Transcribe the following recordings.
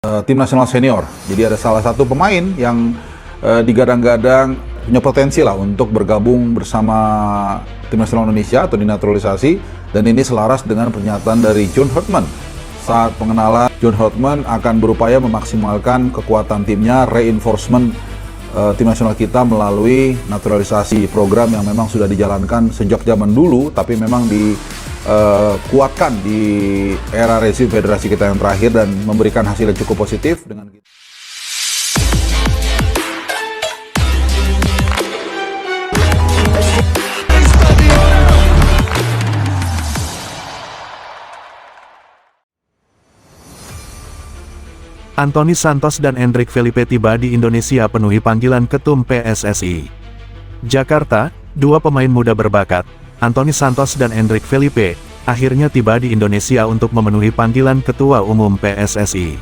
tim nasional senior. Jadi ada salah satu pemain yang digadang-gadang punya potensi lah untuk bergabung bersama tim nasional Indonesia atau dinaturalisasi, dan ini selaras dengan pernyataan dari John Herdman. Saat pengenalan, John Herdman akan berupaya memaksimalkan kekuatan timnya, reinforcement tim nasional kita melalui naturalisasi, program yang memang sudah dijalankan sejak zaman dulu, tapi memang dikuatkan di era rezim federasi kita yang terakhir dan memberikan hasil yang cukup positif dengan Anthony Santos dan Endrick Felipe tiba di Indonesia penuhi panggilan Ketum PSSI. Jakarta, dua pemain muda berbakat, Anthony Santos dan Endrick Felipe, akhirnya tiba di Indonesia untuk memenuhi panggilan Ketua Umum PSSI.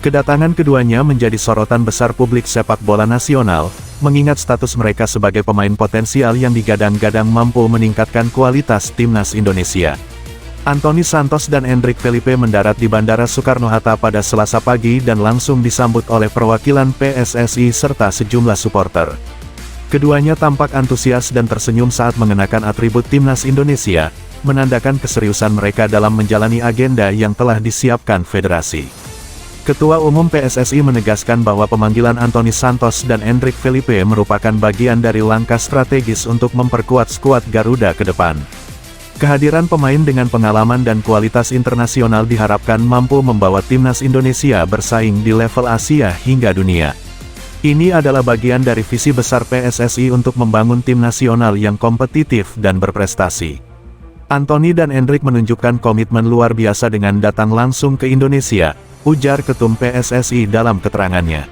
Kedatangan keduanya menjadi sorotan besar publik sepak bola nasional, mengingat status mereka sebagai pemain potensial yang digadang-gadang mampu meningkatkan kualitas timnas Indonesia. Anthony Santos dan Endrick Felipe mendarat di Bandara Soekarno-Hatta pada Selasa pagi dan langsung disambut oleh perwakilan PSSI serta sejumlah supporter. Keduanya tampak antusias dan tersenyum saat mengenakan atribut timnas Indonesia, menandakan keseriusan mereka dalam menjalani agenda yang telah disiapkan federasi. Ketua Umum PSSI menegaskan bahwa pemanggilan Anthony Santos dan Endrick Felipe merupakan bagian dari langkah strategis untuk memperkuat skuad Garuda ke depan. Kehadiran pemain dengan pengalaman dan kualitas internasional diharapkan mampu membawa timnas Indonesia bersaing di level Asia hingga dunia. Ini adalah bagian dari visi besar PSSI untuk membangun tim nasional yang kompetitif dan berprestasi. Anthony dan Endrick menunjukkan komitmen luar biasa dengan datang langsung ke Indonesia, ujar Ketum PSSI dalam keterangannya.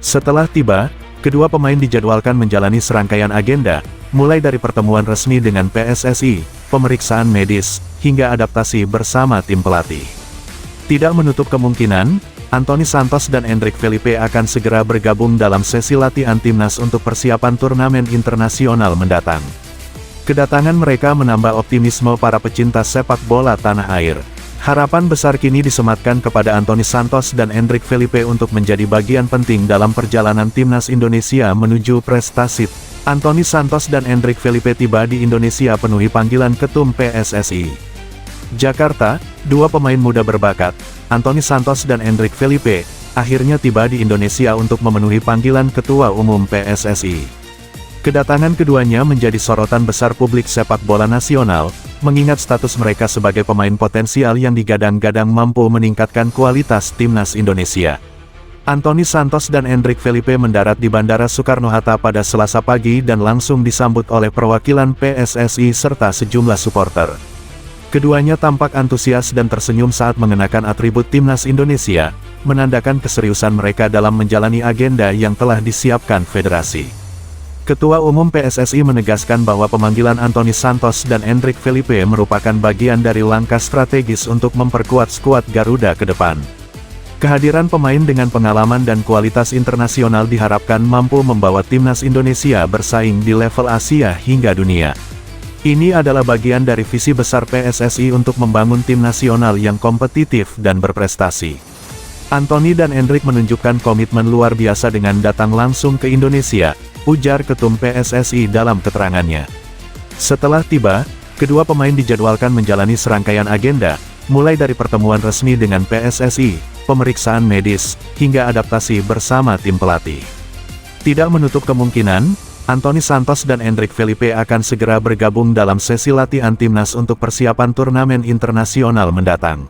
Setelah tiba, kedua pemain dijadwalkan menjalani serangkaian agenda, mulai dari pertemuan resmi dengan PSSI, pemeriksaan medis, hingga adaptasi bersama tim pelatih. Tidak menutup kemungkinan, Anthony Santos dan Endrick Felipe akan segera bergabung dalam sesi latihan timnas untuk persiapan turnamen internasional mendatang. Kedatangan mereka menambah optimisme para pecinta sepak bola tanah air. Harapan besar kini disematkan kepada Anthony Santos dan Endrick Felipe untuk menjadi bagian penting dalam perjalanan timnas Indonesia menuju prestasi. Anthony Santos dan Endrick Felipe tiba di Indonesia penuhi panggilan Ketum PSSI. Jakarta, dua pemain muda berbakat, Anthony Santos dan Endrick Felipe, akhirnya tiba di Indonesia untuk memenuhi panggilan Ketua Umum PSSI. Kedatangan keduanya menjadi sorotan besar publik sepak bola nasional, mengingat status mereka sebagai pemain potensial yang digadang-gadang mampu meningkatkan kualitas timnas Indonesia. Anthony Santos dan Endrick Felipe mendarat di Bandara Soekarno-Hatta pada Selasa pagi dan langsung disambut oleh perwakilan PSSI serta sejumlah supporter. Keduanya tampak antusias dan tersenyum saat mengenakan atribut timnas Indonesia, menandakan keseriusan mereka dalam menjalani agenda yang telah disiapkan federasi. Ketua Umum PSSI menegaskan bahwa pemanggilan Anthony Santos dan Endrick Felipe merupakan bagian dari langkah strategis untuk memperkuat skuad Garuda ke depan. Kehadiran pemain dengan pengalaman dan kualitas internasional diharapkan mampu membawa timnas Indonesia bersaing di level Asia hingga dunia. Ini adalah bagian dari visi besar PSSI untuk membangun tim nasional yang kompetitif dan berprestasi. Anthony dan Endrick menunjukkan komitmen luar biasa dengan datang langsung ke Indonesia, ujar Ketum PSSI dalam keterangannya. Setelah tiba, kedua pemain dijadwalkan menjalani serangkaian agenda, mulai dari pertemuan resmi dengan PSSI, pemeriksaan medis, hingga adaptasi bersama tim pelatih. Tidak menutup kemungkinan, Anthony Santos dan Endrick Felipe akan segera bergabung dalam sesi latihan timnas untuk persiapan turnamen internasional mendatang.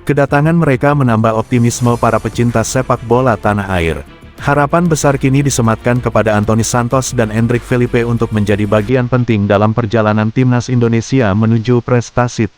Kedatangan mereka menambah optimisme para pecinta sepak bola tanah air. Harapan besar kini disematkan kepada Anthony Santos dan Endrick Felipe untuk menjadi bagian penting dalam perjalanan timnas Indonesia menuju prestasi.